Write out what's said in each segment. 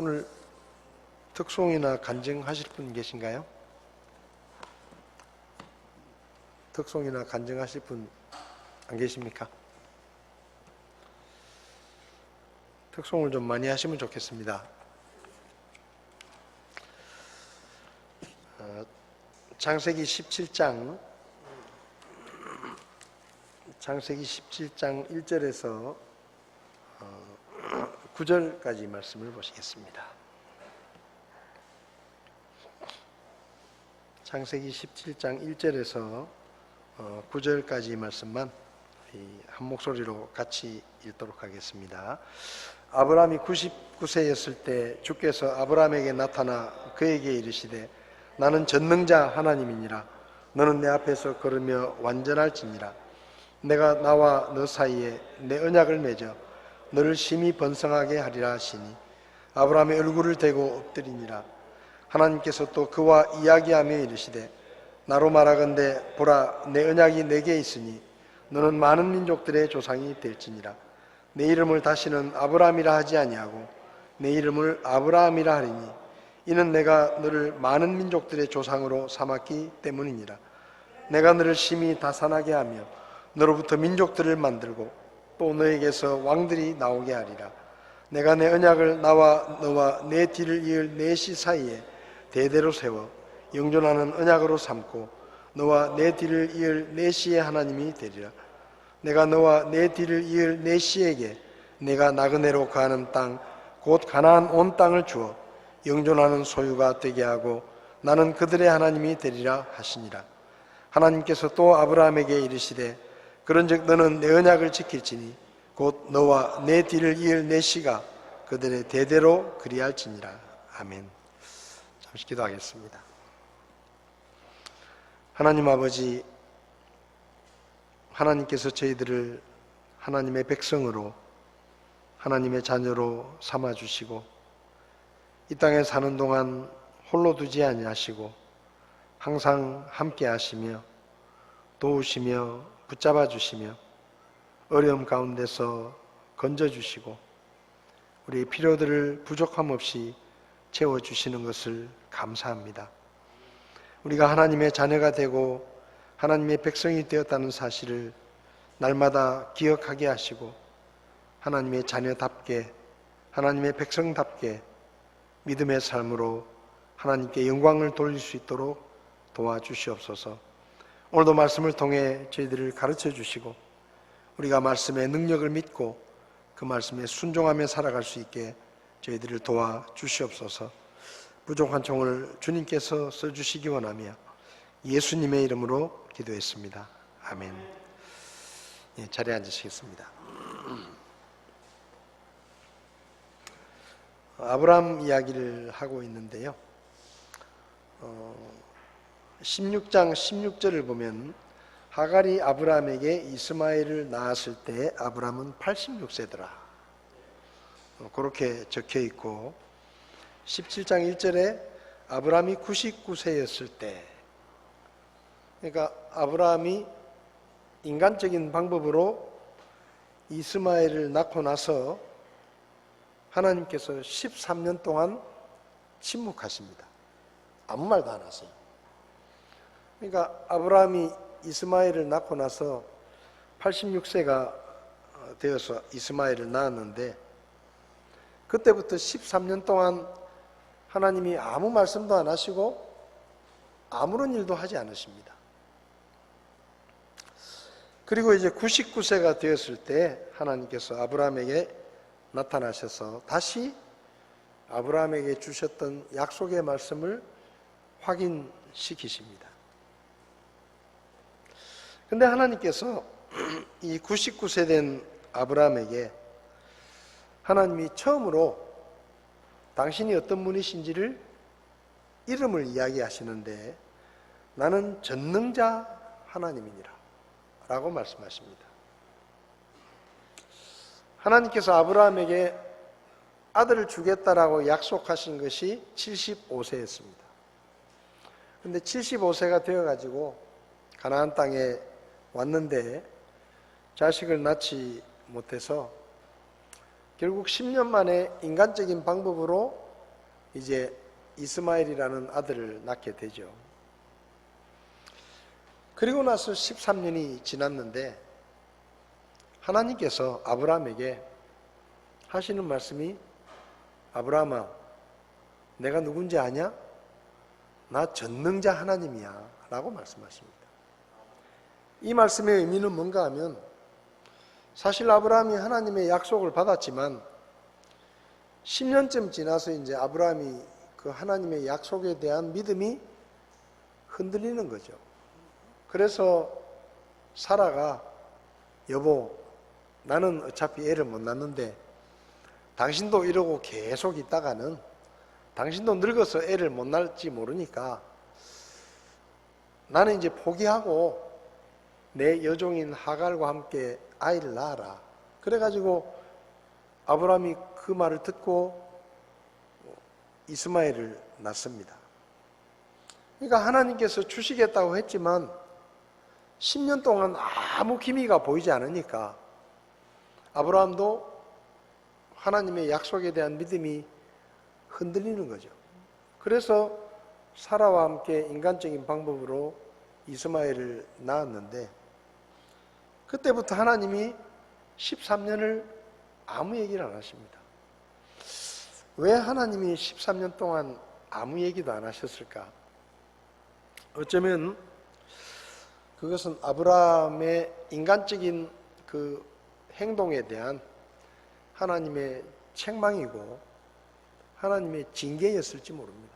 오늘 특송이나 간증하실 분 계신가요? 특송이나 간증하실 분 안 계십니까? 특송을 좀 많이 하시면 좋겠습니다. 창세기 17장 1절에서 9절까지 말씀을 보시겠습니다. 창세기 17장 1절에서 9절까지 말씀만 한 목소리로 같이 읽도록 하겠습니다. 아브라함이 99세였을 때 주께서 아브라함에게 나타나 그에게 이르시되 나는 전능자 하나님이니라. 너는 내 앞에서 걸으며 완전할지니라. 내가 나와 너 사이에 내 언약을 맺어 너를 심히 번성하게 하리라 하시니 아브라함의 얼굴을 대고 엎드리니라. 하나님께서 또 그와 이야기하며 이르시되 나로 말하건대 보라 내 언약이 내게 있으니 너는 많은 민족들의 조상이 될지니라. 내 이름을 다시는 아브라함이라 하지 아니하고 내 이름을 아브라함이라 하리니 이는 내가 너를 많은 민족들의 조상으로 삼았기 때문이니라. 내가 너를 심히 다산하게 하며 너로부터 민족들을 만들고 또 너에게서 왕들이 나오게 하리라. 내가 내 언약을 나와 너와 내 뒤를 이을 내 씨 사이에 대대로 세워 영존하는 언약으로 삼고 너와 내 뒤를 이을 내 씨의 하나님이 되리라. 내가 너와 내 뒤를 이을 내 씨에게 내가 나그네로 가는 땅 곧 가나안 온 땅을 주어 영존하는 소유가 되게 하고 나는 그들의 하나님이 되리라 하시니라. 하나님께서 또 아브라함에게 이르시되 그런즉 너는 내 언약을 지킬지니 곧 너와 내 뒤를 이을 내 씨가 그들의 대대로 그리할지니라. 아멘. 잠시 기도하겠습니다. 하나님 아버지, 하나님께서 저희들을 하나님의 백성으로 하나님의 자녀로 삼아주시고 이 땅에 사는 동안 홀로 두지 아니하시고 항상 함께 하시며 도우시며 붙잡아 주시며 어려움 가운데서 건져주시고 우리의 필요들을 부족함 없이 채워주시는 것을 감사합니다. 우리가 하나님의 자녀가 되고 하나님의 백성이 되었다는 사실을 날마다 기억하게 하시고 하나님의 자녀답게 하나님의 백성답게 믿음의 삶으로 하나님께 영광을 돌릴 수 있도록 도와주시옵소서. 오늘도 말씀을 통해 저희들을 가르쳐 주시고 우리가 말씀의 능력을 믿고 그 말씀에 순종하며 살아갈 수 있게 저희들을 도와주시옵소서. 부족한 종을 주님께서 써주시기 원하며 예수님의 이름으로 기도했습니다. 아멘. 예, 자리에 앉으시겠습니다. 아브라함 이야기를 하고 있는데요. 16장 16절을 보면 하갈이 아브라함에게 이스마엘을 낳았을 때 아브라함은 86세더라. 그렇게 적혀 있고 17장 1절에 아브라함이 99세였을 때, 그러니까 아브라함이 인간적인 방법으로 이스마엘을 낳고 나서 하나님께서 13년 동안 침묵하십니다. 아무 말도 안 하세요. 그러니까 아브라함이 이스마엘을 낳고 나서 86세가 되어서 이스마엘을 낳았는데 그때부터 13년 동안 하나님이 아무 말씀도 안 하시고 아무런 일도 하지 않으십니다. 그리고 이제 99세가 되었을 때 하나님께서 아브라함에게 나타나셔서 다시 아브라함에게 주셨던 약속의 말씀을 확인시키십니다. 근데 하나님께서 이 99세 된 아브라함에게 하나님이 처음으로 당신이 어떤 분이신지를 이름을 이야기하시는데 나는 전능자 하나님이니라 라고 말씀하십니다. 하나님께서 아브라함에게 아들을 주겠다라고 약속하신 것이 75세였습니다. 근데 75세가 되어가지고 가나안 땅에 왔는데 자식을 낳지 못해서 결국 10년 만에 인간적인 방법으로 이제 이스마엘이라는 아들을 낳게 되죠. 그리고 나서 13년이 지났는데 하나님께서 아브라함에게 하시는 말씀이, 아브라함아, 내가 누군지 아냐? 나 전능자 하나님이야 라고 말씀하십니다. 이 말씀의 의미는 뭔가 하면, 사실 아브라함이 하나님의 약속을 받았지만 10년쯤 지나서 이제 아브라함이 그 하나님의 약속에 대한 믿음이 흔들리는 거죠. 그래서 사라가, 여보, 나는 어차피 애를 못 낳는데 당신도 이러고 계속 있다가는 당신도 늙어서 애를 못 낳을지 모르니까 나는 이제 포기하고 내 여종인 하갈과 함께 아이를 낳아라. 그래가지고 아브라함이 그 말을 듣고 이스마엘을 낳습니다. 그러니까 하나님께서 주시겠다고 했지만 10년 동안 아무 기미가 보이지 않으니까 아브라함도 하나님의 약속에 대한 믿음이 흔들리는 거죠. 그래서 사라와 함께 인간적인 방법으로 이스마엘을 낳았는데, 그때부터 하나님이 13년을 아무 얘기를 안 하십니다. 왜 하나님이 13년 동안 아무 얘기도 안 하셨을까? 어쩌면 그것은 아브라함의 인간적인 그 행동에 대한 하나님의 책망이고 하나님의 징계였을지 모릅니다.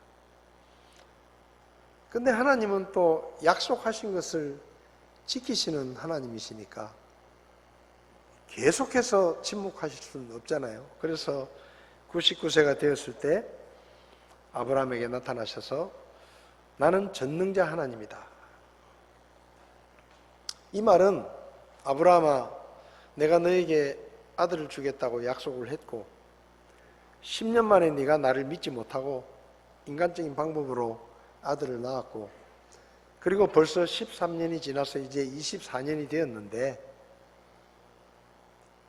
근데 하나님은 또 약속하신 것을 지키시는 하나님이시니까 계속해서 침묵하실 수는 없잖아요. 그래서 99세가 되었을 때 아브라함에게 나타나셔서 나는 전능자 하나님이다. 이 말은, 아브라함아, 내가 너에게 아들을 주겠다고 약속을 했고 10년 만에 네가 나를 믿지 못하고 인간적인 방법으로 아들을 낳았고, 그리고 벌써 13년이 지나서 이제 24년이 되었는데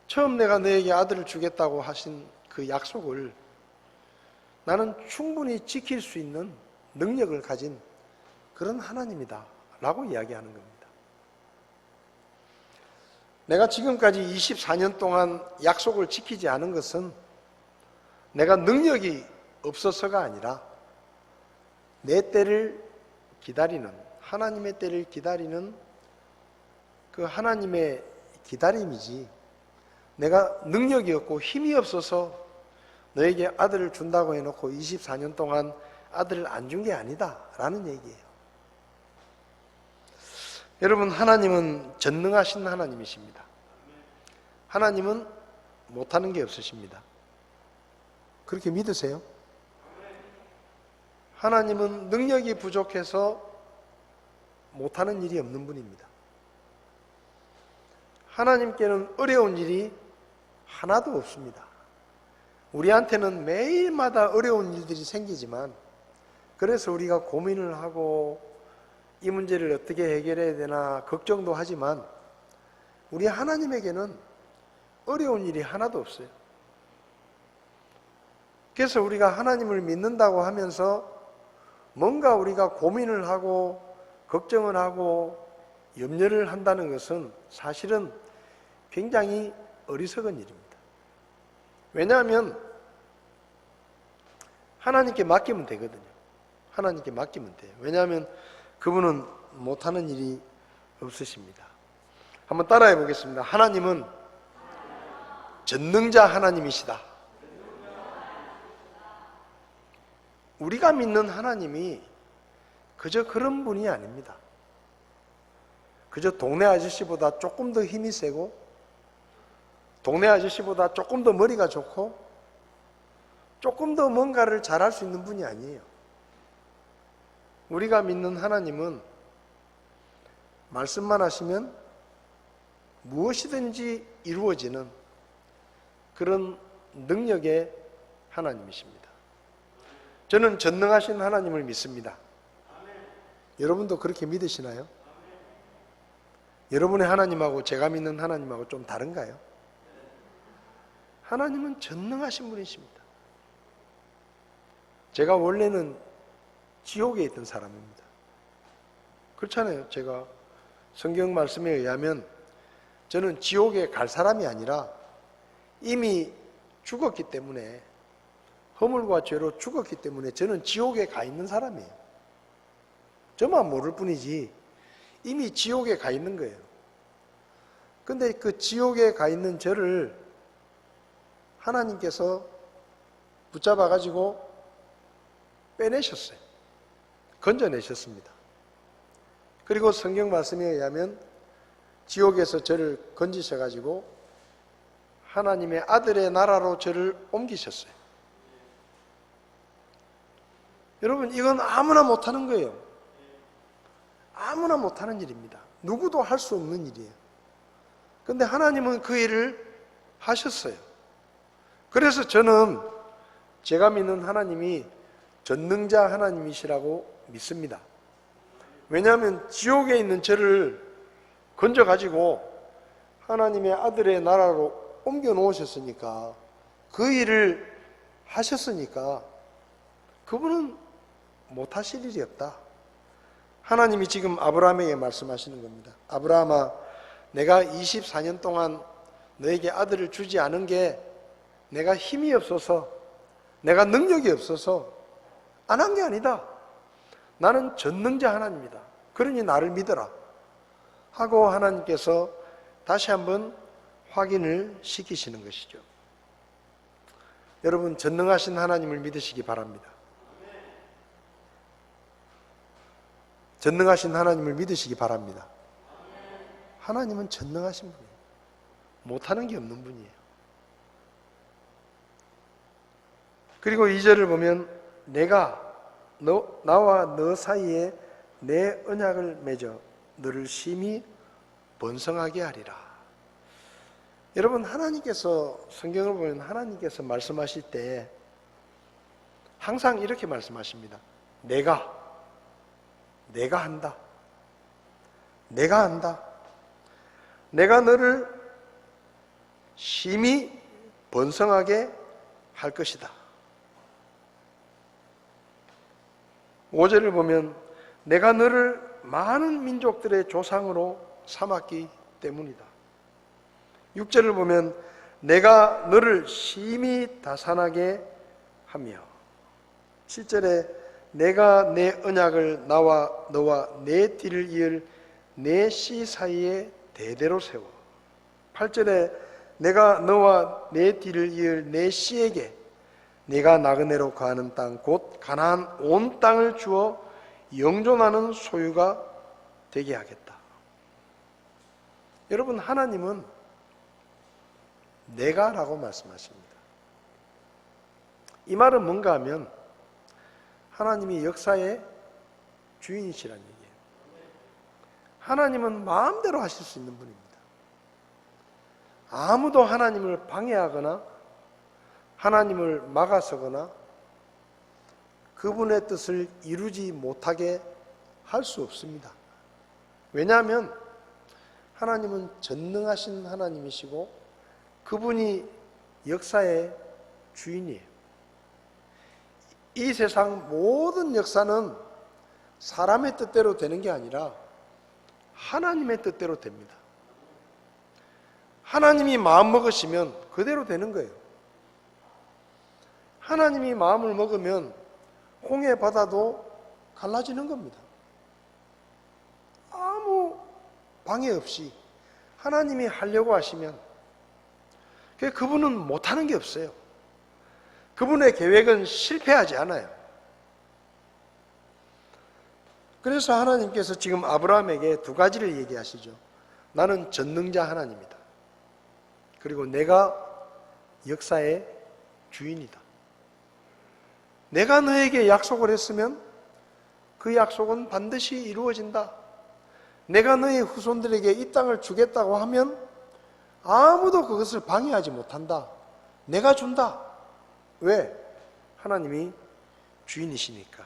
처음 내가 너에게 아들을 주겠다고 하신 그 약속을 나는 충분히 지킬 수 있는 능력을 가진 그런 하나님이다 라고 이야기하는 겁니다. 내가 지금까지 24년 동안 약속을 지키지 않은 것은 내가 능력이 없어서가 아니라 내 때를 기다리는, 하나님의 때를 기다리는 그 하나님의 기다림이지, 내가 능력이 없고 힘이 없어서 너에게 아들을 준다고 해놓고 24년 동안 아들을 안 준 게 아니다 라는 얘기예요. 여러분, 하나님은 전능하신 하나님이십니다. 하나님은 못하는 게 없으십니다. 그렇게 믿으세요? 하나님은 능력이 부족해서 못하는 일이 없는 분입니다. 하나님께는 어려운 일이 하나도 없습니다. 우리한테는 매일마다 어려운 일들이 생기지만, 그래서 우리가 고민을 하고 이 문제를 어떻게 해결해야 되나 걱정도 하지만, 우리 하나님에게는 어려운 일이 하나도 없어요. 그래서 우리가 하나님을 믿는다고 하면서 뭔가 우리가 고민을 하고 걱정을 하고 염려를 한다는 것은 사실은 굉장히 어리석은 일입니다. 왜냐하면 하나님께 맡기면 되거든요. 하나님께 맡기면 돼요. 왜냐하면 그분은 못하는 일이 없으십니다. 한번 따라해 보겠습니다. 하나님은 전능자 하나님이시다. 우리가 믿는 하나님이 그저 그런 분이 아닙니다. 그저 동네 아저씨보다 조금 더 힘이 세고 동네 아저씨보다 조금 더 머리가 좋고 조금 더 뭔가를 잘할 수 있는 분이 아니에요. 우리가 믿는 하나님은 말씀만 하시면 무엇이든지 이루어지는 그런 능력의 하나님이십니다. 저는 전능하신 하나님을 믿습니다. 여러분도 그렇게 믿으시나요? 여러분의 하나님하고 제가 믿는 하나님하고 좀 다른가요? 하나님은 전능하신 분이십니다. 제가 원래는 지옥에 있던 사람입니다. 그렇잖아요. 제가 성경 말씀에 의하면 저는 지옥에 갈 사람이 아니라 이미 죽었기 때문에, 허물과 죄로 죽었기 때문에 저는 지옥에 가 있는 사람이에요. 저만 모를 뿐이지 이미 지옥에 가 있는 거예요. 근데 그 지옥에 가 있는 저를 하나님께서 붙잡아 가지고 빼내셨어요. 건져내셨습니다. 그리고 성경 말씀에 의하면 지옥에서 저를 건지셔 가지고 하나님의 아들의 나라로 저를 옮기셨어요. 여러분, 이건 아무나 못하는 거예요. 아무나 못하는 일입니다. 누구도 할 수 없는 일이에요. 근데 하나님은 그 일을 하셨어요. 그래서 저는 제가 믿는 하나님이 전능자 하나님이시라고 믿습니다. 왜냐하면 지옥에 있는 저를 건져가지고 하나님의 아들의 나라로 옮겨 놓으셨으니까, 그 일을 하셨으니까 그분은 못하실 일이 없다. 하나님이 지금 아브라함에게 말씀하시는 겁니다. 아브라함아, 내가 24년 동안 너에게 아들을 주지 않은 게 내가 힘이 없어서, 내가 능력이 없어서 안 한 게 아니다. 나는 전능자 하나님이다. 그러니 나를 믿어라 하고 하나님께서 다시 한번 확인을 시키시는 것이죠. 여러분, 전능하신 하나님을 믿으시기 바랍니다. 전능하신 하나님을 믿으시기 바랍니다. 하나님은 전능하신 분이에요. 못하는 게 없는 분이에요. 그리고 2절을 보면 내가 나와 너 사이에 내 언약을 맺어 너를 심히 번성하게 하리라. 여러분, 하나님께서, 성경을 보면 하나님께서 말씀하실 때 항상 이렇게 말씀하십니다. 내가 한다. 내가 한다. 내가 너를 심히 번성하게 할 것이다. 5절을 보면 내가 너를 많은 민족들의 조상으로 삼았기 때문이다. 6절을 보면 내가 너를 심히 다산하게 하며, 7절에 내가 내 언약을 나와 너와 내 뒤를 이을 내 씨 사이에 대대로 세워, 8절에 내가 너와 내 뒤를 이을 내 씨에게 네가 나그네로 가는 땅 곧 가나안 온 땅을 주어 영존하는 소유가 되게 하겠다. 여러분, 하나님은 내가라고 말씀하십니다. 이 말은 뭔가 하면 하나님이 역사의 주인이시라는 얘기예요. 하나님은 마음대로 하실 수 있는 분입니다. 아무도 하나님을 방해하거나 하나님을 막아서거나 그분의 뜻을 이루지 못하게 할 수 없습니다. 왜냐하면 하나님은 전능하신 하나님이시고 그분이 역사의 주인이에요. 이 세상 모든 역사는 사람의 뜻대로 되는 게 아니라 하나님의 뜻대로 됩니다. 하나님이 마음 먹으시면 그대로 되는 거예요. 하나님이 마음을 먹으면 홍해 바다도 갈라지는 겁니다. 아무 방해 없이 하나님이 하려고 하시면, 그분은 못하는 게 없어요. 그분의 계획은 실패하지 않아요. 그래서 하나님께서 지금 아브라함에게 두 가지를 얘기하시죠. 나는 전능자 하나님이다. 그리고 내가 역사의 주인이다. 내가 너에게 약속을 했으면 그 약속은 반드시 이루어진다. 내가 너의 후손들에게 이 땅을 주겠다고 하면 아무도 그것을 방해하지 못한다. 내가 준다. 왜? 하나님이 주인이시니까.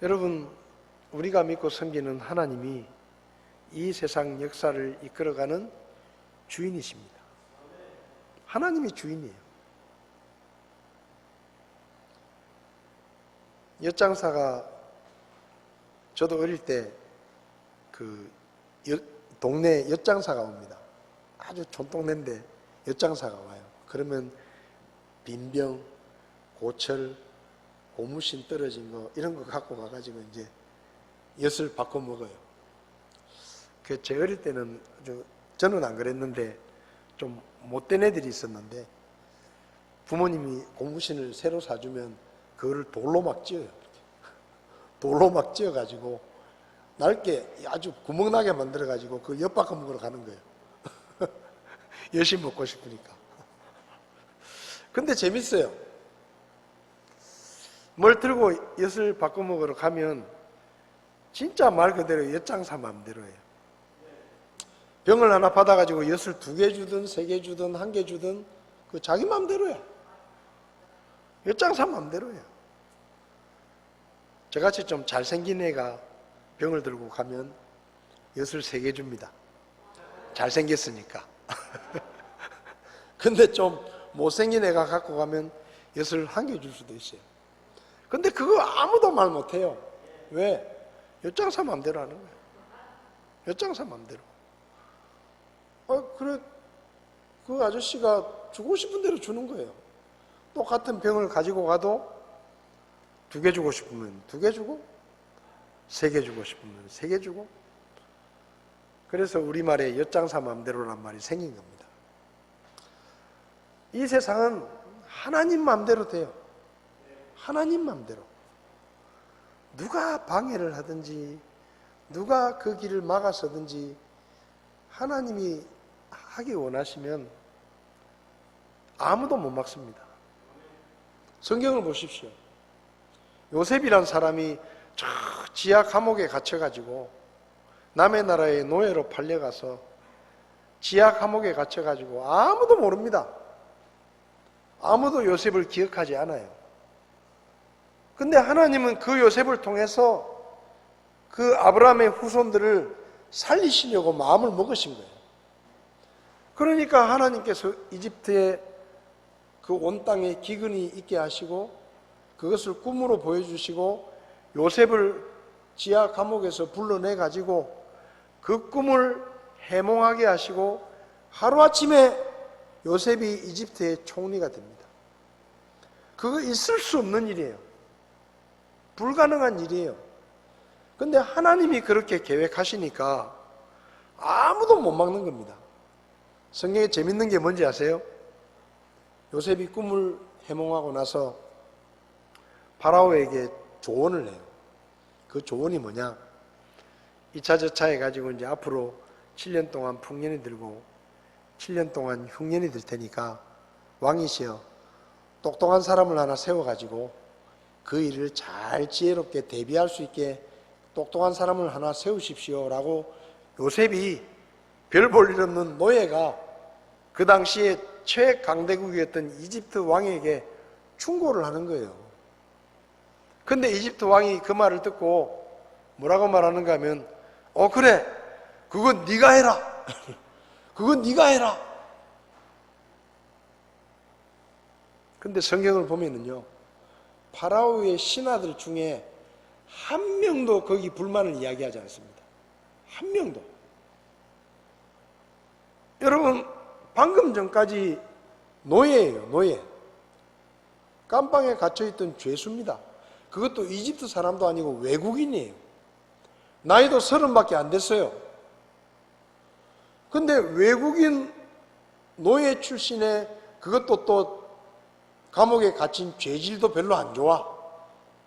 여러분, 우리가 믿고 섬기는 하나님이 이 세상 역사를 이끌어가는 주인이십니다. 하나님이 주인이에요. 엿장사가, 저도 어릴 때 동네에 엿장사가 옵니다. 아주 촌동네인데 엿장사가 와요. 그러면 빈병, 고철, 고무신 떨어진 거 이런 거 갖고 가가지고 이제 엿을 바꿔 먹어요. 제 어릴 때는 저는 안 그랬는데 좀 못된 애들이 있었는데, 부모님이 고무신을 새로 사주면 그거를 돌로 막 찧어요. 돌로 막 찧어가지고 넓게 아주 구멍나게 만들어가지고 그 엿 바꿔 먹으러 가는 거예요. 엿이 먹고 싶으니까. 근데 재밌어요. 뭘 들고 엿을 바꿔 먹으러 가면 진짜 말 그대로 엿장사 마음대로예요. 병을 하나 받아가지고 엿을 2개 주든 3개 주든 1개 주든 그 자기 마음대로야. 엿장사 마음대로야. 저같이 좀 잘생긴 애가 병을 들고 가면 엿을 3개 줍니다. 잘생겼으니까. 근데 좀 못생긴 애가 갖고 가면 엿을 1개 줄 수도 있어요. 근데 그거 아무도 말 못해요. 왜? 엿장사 마음대로 하는 거예요. 엿장사 마음대로. 그래, 그 아저씨가 주고 싶은 대로 주는 거예요. 똑같은 병을 가지고 가도 2개 주고 싶으면 2개 주고, 3개 주고 싶으면 3개 주고. 그래서 우리말에 엿장사 마음대로란 말이 생긴 겁니다. 이 세상은 하나님 마음대로 돼요. 하나님 마음대로. 누가 방해를 하든지 누가 그 길을 막아서든지 하나님이 하기 원하시면 아무도 못 막습니다. 성경을 보십시오. 요셉이란 사람이 저 지하 감옥에 갇혀가지고 남의 나라의 노예로 팔려가서 지하 감옥에 갇혀가지고 아무도 모릅니다. 아무도 요셉을 기억하지 않아요. 근데 하나님은 그 요셉을 통해서 그 아브라함의 후손들을 살리시려고 마음을 먹으신 거예요. 그러니까 하나님께서 이집트의 그 온 땅에 기근이 있게 하시고 그것을 꿈으로 보여주시고 요셉을 지하 감옥에서 불러내 가지고 그 꿈을 해몽하게 하시고 하루아침에 요셉이 이집트의 총리가 됩니다. 그거 있을 수 없는 일이에요. 불가능한 일이에요. 근데 하나님이 그렇게 계획하시니까 아무도 못 막는 겁니다. 성경에 재밌는 게 뭔지 아세요? 요셉이 꿈을 해몽하고 나서 파라오에게 조언을 해요. 그 조언이 뭐냐? 이차저차 해가지고 이제 앞으로 7년 동안 풍년이 들고 7년 동안 흉년이 들 테니까 왕이시여 똑똑한 사람을 하나 세워가지고 그 일을 잘 지혜롭게 대비할 수 있게 똑똑한 사람을 하나 세우십시오 라고 요셉이 별 볼 일 없는 노예가 그 당시에 최강대국이었던 이집트 왕에게 충고를 하는 거예요. 근데 이집트 왕이 그 말을 듣고 뭐라고 말하는가 하면 그래 그건 네가 해라. 그건 네가 해라. 근데 성경을 보면은요 파라오의 신하들 중에 한 명도 거기 불만을 이야기하지 않습니다. 한 명도. 여러분 방금 전까지 노예예요. 노예. 깜방에 갇혀있던 죄수입니다. 그것도 이집트 사람도 아니고 외국인이에요. 나이도 30밖에 안 됐어요. 근데 외국인 노예 출신의 그것도 또 감옥에 갇힌 죄질도 별로 안 좋아.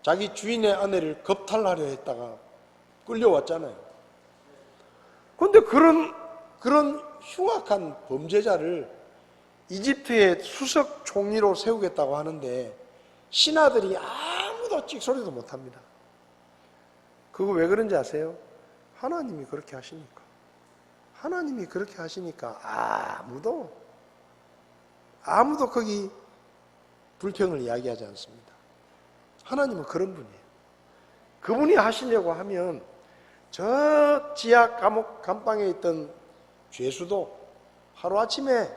자기 주인의 아내를 겁탈하려 했다가 끌려왔잖아요. 그런데 그런 흉악한 범죄자를 이집트의 수석 총리로 세우겠다고 하는데 신하들이 아무도 찍소리도 못합니다. 그거 왜 그런지 아세요? 하나님이 그렇게 하시니까. 하나님이 그렇게 하시니까 아무도 거기 불평을 이야기하지 않습니다. 하나님은 그런 분이에요. 그분이 하시려고 하면 저 지하 감옥 감방에 있던 죄수도 하루아침에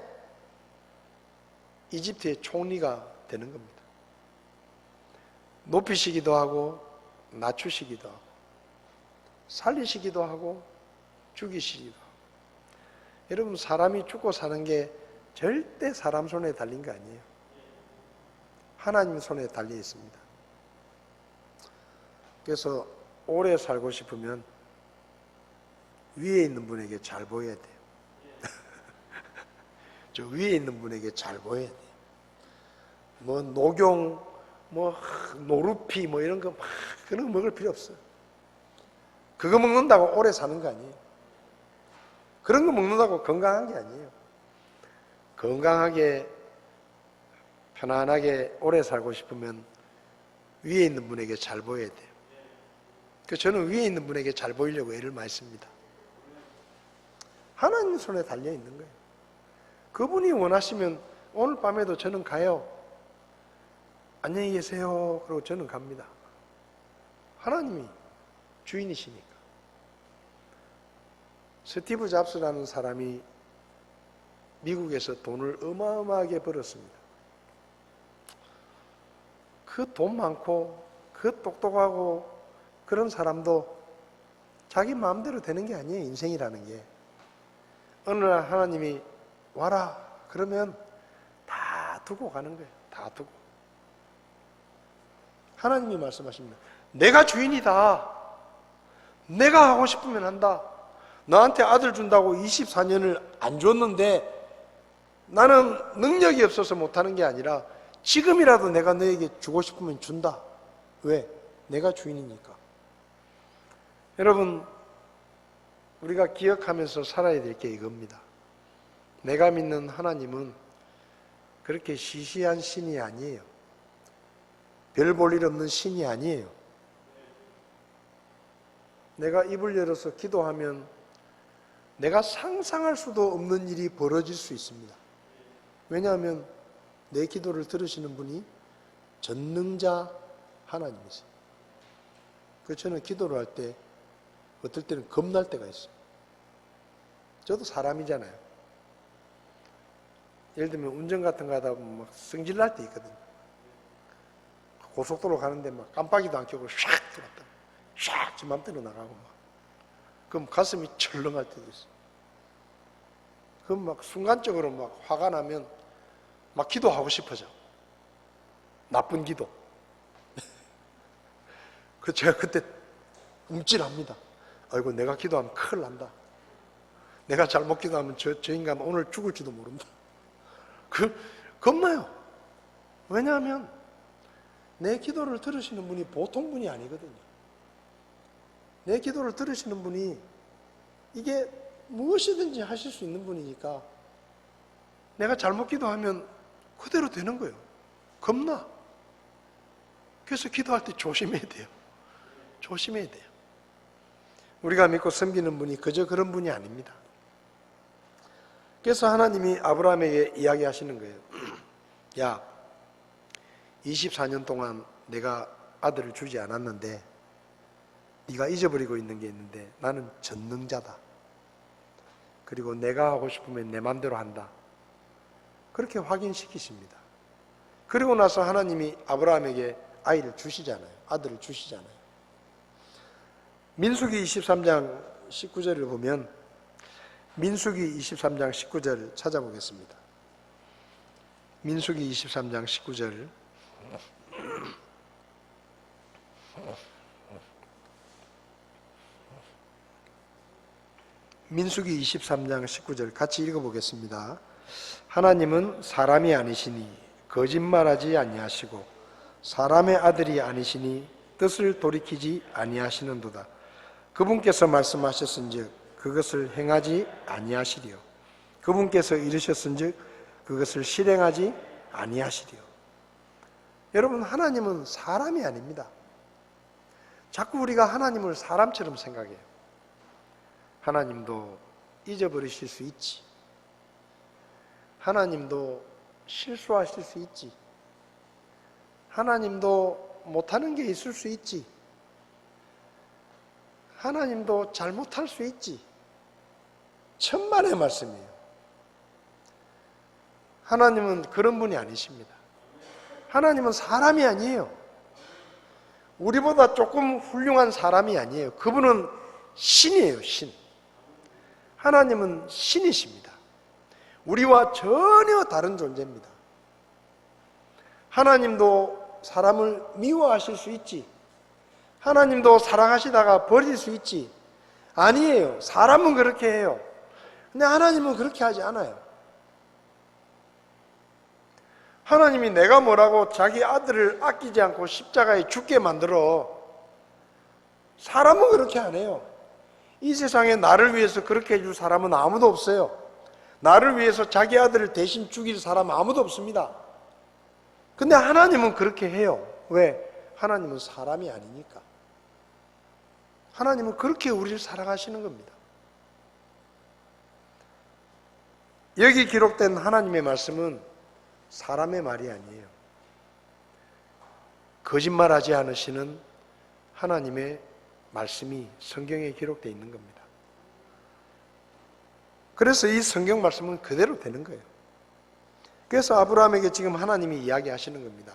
이집트의 총리가 되는 겁니다. 높이시기도 하고 낮추시기도 하고 살리시기도 하고 죽이시기도 하고. 여러분, 사람이 죽고 사는 게 절대 사람 손에 달린 거 아니에요. 하나님 손에 달려 있습니다. 그래서 오래 살고 싶으면 위에 있는 분에게 잘 보여야 돼요. 저 위에 있는 분에게 잘 보여야 돼요. 뭐 녹용, 뭐 노루피 뭐 이런 거 막 그런 거 먹을 필요 없어요. 그거 먹는다고 오래 사는 거 아니에요. 그런 거 먹는다고 건강한 게 아니에요. 건강하게 편안하게 오래 살고 싶으면 위에 있는 분에게 잘 보여야 돼요. 그래서 저는 위에 있는 분에게 잘 보이려고 애를 많이 씁니다. 하나님 손에 달려 있는 거예요. 그분이 원하시면 오늘 밤에도 저는 가요. 안녕히 계세요. 그러고 저는 갑니다. 하나님이 주인이시니까. 스티브 잡스라는 사람이 미국에서 돈을 어마어마하게 벌었습니다. 그 돈 많고 그 똑똑하고 그런 사람도 자기 마음대로 되는 게 아니에요. 인생이라는 게. 어느 날 하나님이 와라 그러면 다 두고 가는 거예요. 다 두고. 하나님이 말씀하십니다. 내가 주인이다. 내가 하고 싶으면 한다. 너한테 아들 준다고 24년을 안 줬는데 나는 능력이 없어서 못하는 게 아니라 지금이라도 내가 너에게 주고 싶으면 준다. 왜? 내가 주인이니까. 여러분, 우리가 기억하면서 살아야 될 게 이겁니다. 내가 믿는 하나님은 그렇게 시시한 신이 아니에요. 별 볼 일 없는 신이 아니에요. 내가 입을 열어서 기도하면 내가 상상할 수도 없는 일이 벌어질 수 있습니다. 왜냐하면 내 기도를 들으시는 분이 전능자 하나님이세요. 그래서 저는 기도를 할 때 어떨 때는 겁날 때가 있어요. 저도 사람이잖아요. 예를 들면 운전 같은 거 하다 보면 막 성질 날 때 있거든요. 고속도로 가는데 막 깜빡이도 안 켜고 샥 들어갔다. 샥 지 맘대로 나가고 막. 그럼 가슴이 철렁할 때도 있어요. 그럼 막 순간적으로 막 화가 나면 막 기도하고 싶어져. 나쁜 기도. 그 제가 그때 움찔합니다. 아이고 내가 기도하면 큰일 난다. 내가 잘못 기도하면 저 인간 오늘 죽을지도 모른다. 겁나요. 왜냐하면 내 기도를 들으시는 분이 보통 분이 아니거든요. 내 기도를 들으시는 분이 이게 무엇이든지 하실 수 있는 분이니까 내가 잘못 기도하면 그대로 되는 거예요. 겁나. 그래서 기도할 때 조심해야 돼요. 조심해야 돼요. 우리가 믿고 섬기는 분이 그저 그런 분이 아닙니다. 그래서 하나님이 아브라함에게 이야기하시는 거예요. 야, 24년 동안 내가 아들을 주지 않았는데 네가 잊어버리고 있는 게 있는데 나는 전능자다. 그리고 내가 하고 싶으면 내 마음대로 한다. 그렇게 확인시키십니다. 그리고 나서 하나님이 아브라함에게 아이를 주시잖아요. 아들을 주시잖아요. 민수기 23장 19절을 보면 민수기 23장 19절 찾아보겠습니다. 민수기 23장 19절 민수기 23장 19절 같이 읽어보겠습니다. 하나님은 사람이 아니시니 거짓말하지 아니하시고 사람의 아들이 아니시니 뜻을 돌이키지 아니하시는도다. 그분께서 말씀하셨은즉 그것을 행하지 아니하시리요. 그분께서 이르셨은즉 그것을 실행하지 아니하시리요. 여러분, 하나님은 사람이 아닙니다. 자꾸 우리가 하나님을 사람처럼 생각해요. 하나님도 잊어버리실 수 있지. 하나님도 실수하실 수 있지. 하나님도 못하는 게 있을 수 있지. 하나님도 잘못할 수 있지. 천만의 말씀이에요. 하나님은 그런 분이 아니십니다. 하나님은 사람이 아니에요. 우리보다 조금 훌륭한 사람이 아니에요. 그분은 신이에요, 신. 하나님은 신이십니다. 우리와 전혀 다른 존재입니다. 하나님도 사람을 미워하실 수 있지. 하나님도 사랑하시다가 버릴 수 있지. 아니에요. 사람은 그렇게 해요. 근데 하나님은 그렇게 하지 않아요. 하나님이 내가 뭐라고 자기 아들을 아끼지 않고 십자가에 죽게 만들어. 사람은 그렇게 안 해요. 이 세상에 나를 위해서 그렇게 해줄 사람은 아무도 없어요. 나를 위해서 자기 아들을 대신 죽일 사람은 아무도 없습니다. 근데 하나님은 그렇게 해요. 왜? 하나님은 사람이 아니니까. 하나님은 그렇게 우리를 사랑하시는 겁니다. 여기 기록된 하나님의 말씀은 사람의 말이 아니에요. 거짓말하지 않으시는 하나님의 말씀이 성경에 기록되어 있는 겁니다. 그래서 이 성경 말씀은 그대로 되는 거예요. 그래서 아브라함에게 지금 하나님이 이야기하시는 겁니다.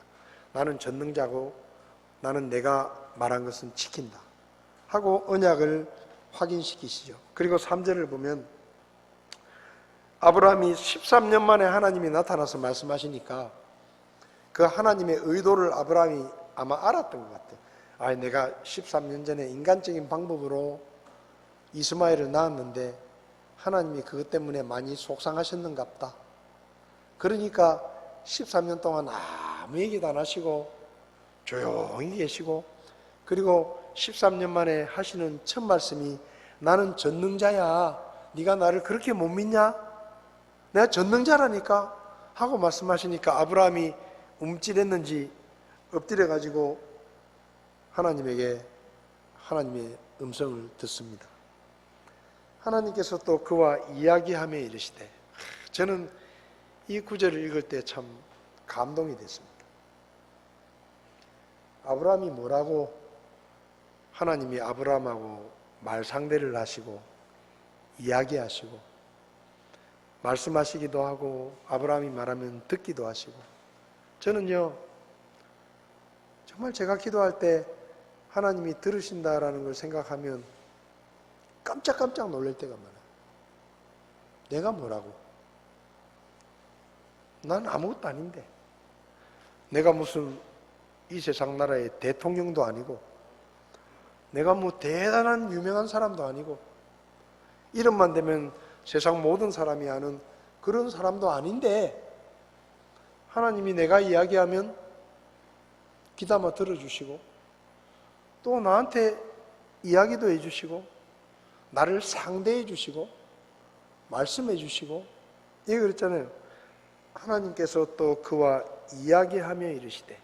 나는 전능자고 나는 내가 말한 것은 지킨다 하고 언약을 확인시키시죠. 그리고 3절을 보면 아브라함이 13년 만에 하나님이 나타나서 말씀하시니까 그 하나님의 의도를 아브라함이 아마 알았던 것 같아요. 아, 내가 13년 전에 인간적인 방법으로 이스마엘을 낳았는데 하나님이 그것 때문에 많이 속상하셨는갑다. 그러니까 13년 동안 아무 얘기도 안 하시고 조용히 계시고, 그리고 13년 만에 하시는 첫 말씀이 나는 전능자야. 네가 나를 그렇게 못 믿냐? 내가 전능자라니까 하고 말씀하시니까 아브라함이 움찔했는지 엎드려가지고 하나님에게 하나님의 음성을 듣습니다. 하나님께서 또 그와 이야기하며 이르시되, 저는 이 구절을 읽을 때 참 감동이 됐습니다. 아브라함이 뭐라고 하나님이 아브라함하고 말상대를 하시고 이야기하시고 말씀하시기도 하고 아브라함이 말하면 듣기도 하시고, 저는요 정말 제가 기도할 때 하나님이 들으신다라는 걸 생각하면 깜짝깜짝 놀랄 때가 많아요. 내가 뭐라고? 난 아무것도 아닌데, 내가 무슨 이 세상 나라의 대통령도 아니고, 내가 뭐 대단한 유명한 사람도 아니고, 이름만 되면 세상 모든 사람이 아는 그런 사람도 아닌데 하나님이 내가 이야기하면 귀담아 들어주시고 또 나한테 이야기도 해주시고 나를 상대해 주시고 말씀해 주시고, 이게 그랬잖아요. 하나님께서 또 그와 이야기하며 이르시되.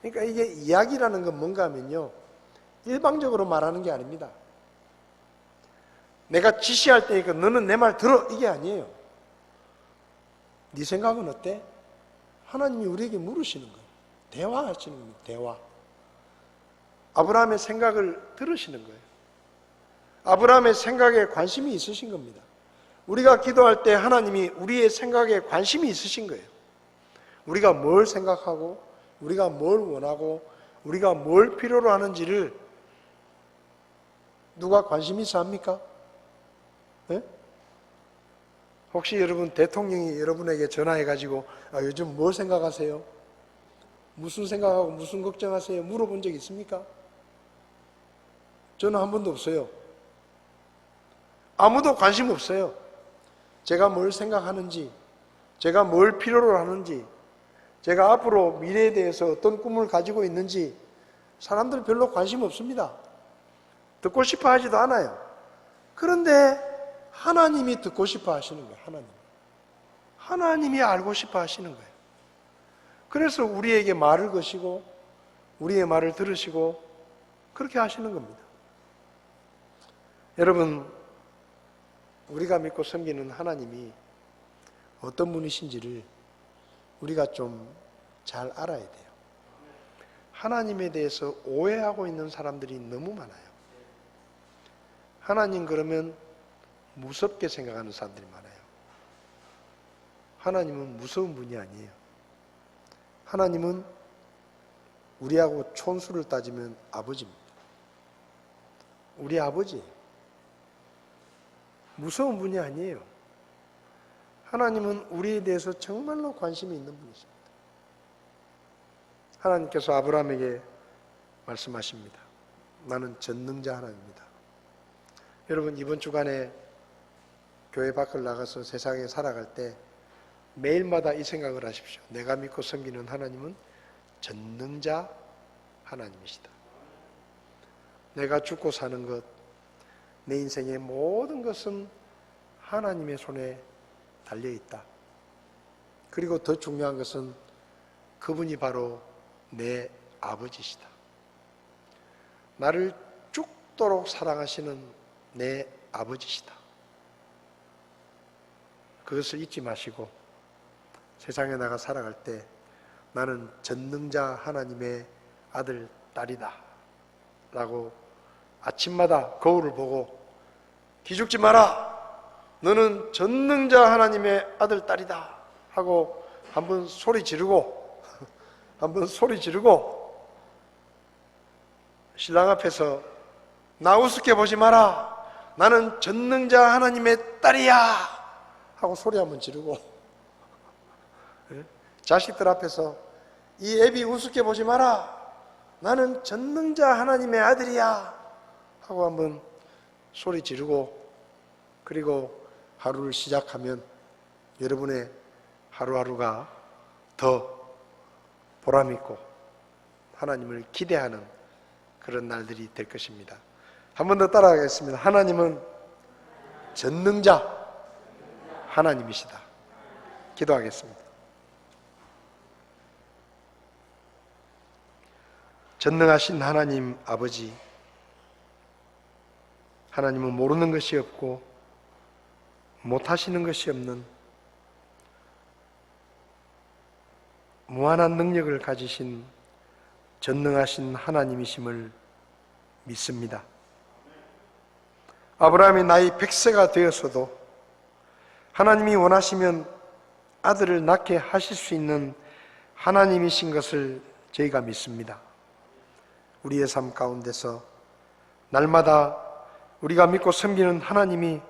그러니까 이게 이야기라는 건 뭔가 하면요, 일방적으로 말하는 게 아닙니다. 내가 지시할 때니까 너는 내 말 들어, 이게 아니에요. 네 생각은 어때? 하나님이 우리에게 물으시는 거예요. 대화하시는 겁니다. 대화. 아브라함의 생각을 들으시는 거예요. 아브라함의 생각에 관심이 있으신 겁니다. 우리가 기도할 때 하나님이 우리의 생각에 관심이 있으신 거예요. 우리가 뭘 생각하고 우리가 뭘 원하고 우리가 뭘 필요로 하는지를 누가 관심 있어 합니까? 네? 혹시 여러분 대통령이 여러분에게 전화해가지고 요즘 뭘 생각하세요? 무슨 생각하고 무슨 걱정하세요? 물어본 적 있습니까? 저는 한 번도 없어요. 아무도 관심 없어요. 제가 뭘 생각하는지, 제가 뭘 필요로 하는지, 제가 앞으로 미래에 대해서 어떤 꿈을 가지고 있는지 사람들 별로 관심 없습니다. 듣고 싶어 하지도 않아요. 그런데 하나님이 듣고 싶어 하시는 거예요. 하나님이 알고 싶어 하시는 거예요. 그래서 우리에게 말을 거시고 우리의 말을 들으시고 그렇게 하시는 겁니다. 여러분, 우리가 믿고 섬기는 하나님이 어떤 분이신지를 우리가 좀 잘 알아야 돼요. 하나님에 대해서 오해하고 있는 사람들이 너무 많아요. 하나님 그러면 무섭게 생각하는 사람들이 많아요. 하나님은 무서운 분이 아니에요. 하나님은 우리하고 촌수를 따지면 아버지입니다. 우리 아버지. 무서운 분이 아니에요. 하나님은 우리에 대해서 정말로 관심이 있는 분이십니다. 하나님께서 아브라함에게 말씀하십니다. 나는 전능자 하나님입니다. 여러분, 이번 주간에 교회 밖을 나가서 세상에 살아갈 때 매일마다 이 생각을 하십시오. 내가 믿고 섬기는 하나님은 전능자 하나님이시다. 내가 죽고 사는 것, 내 인생의 모든 것은 하나님의 손에 달려있다. 그리고 더 중요한 것은 그분이 바로 내 아버지시다. 나를 죽도록 사랑하시는 내 아버지시다. 그것을 잊지 마시고 세상에 나가 살아갈 때 나는 전능자 하나님의 아들, 딸이다 라고 아침마다 거울을 보고 기죽지 마라, 너는 전능자 하나님의 아들, 딸이다 하고 한번 소리 지르고 신랑 앞에서 나 우습게 보지 마라, 나는 전능자 하나님의 딸이야 하고 소리 한번 지르고, 자식들 앞에서 이 애비 우습게 보지 마라, 나는 전능자 하나님의 아들이야 하고 한번 소리 지르고, 그리고 하루를 시작하면 여러분의 하루하루가 더 보람있고 하나님을 기대하는 그런 날들이 될 것입니다. 한 번 더 따라가겠습니다. 하나님은 전능자 하나님이시다. 기도하겠습니다. 전능하신 하나님 아버지, 하나님은 모르는 것이 없고 못하시는 것이 없는 무한한 능력을 가지신 전능하신 하나님이심을 믿습니다. 아브라함이 나이 100세가 되었어도 하나님이 원하시면 아들을 낳게 하실 수 있는 하나님이신 것을 저희가 믿습니다. 우리의 삶 가운데서 날마다 우리가 믿고 섬기는 하나님이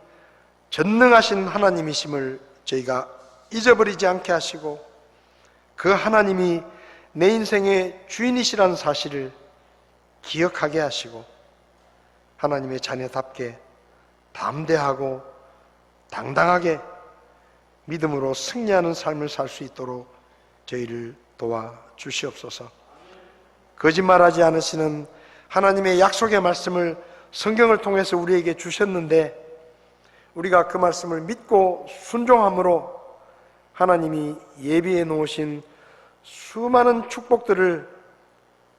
전능하신 하나님이심을 저희가 잊어버리지 않게 하시고, 그 하나님이 내 인생의 주인이시라는 사실을 기억하게 하시고, 하나님의 자녀답게 담대하고 당당하게 믿음으로 승리하는 삶을 살 수 있도록 저희를 도와주시옵소서. 거짓말하지 않으시는 하나님의 약속의 말씀을 성경을 통해서 우리에게 주셨는데, 우리가 그 말씀을 믿고 순종함으로 하나님이 예비해 놓으신 수많은 축복들을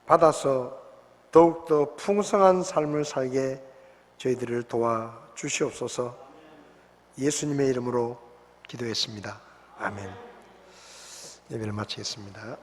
받아서 더욱더 풍성한 삶을 살게 저희들을 도와주시옵소서. 예수님의 이름으로 기도했습니다. 아멘. 예배를 마치겠습니다.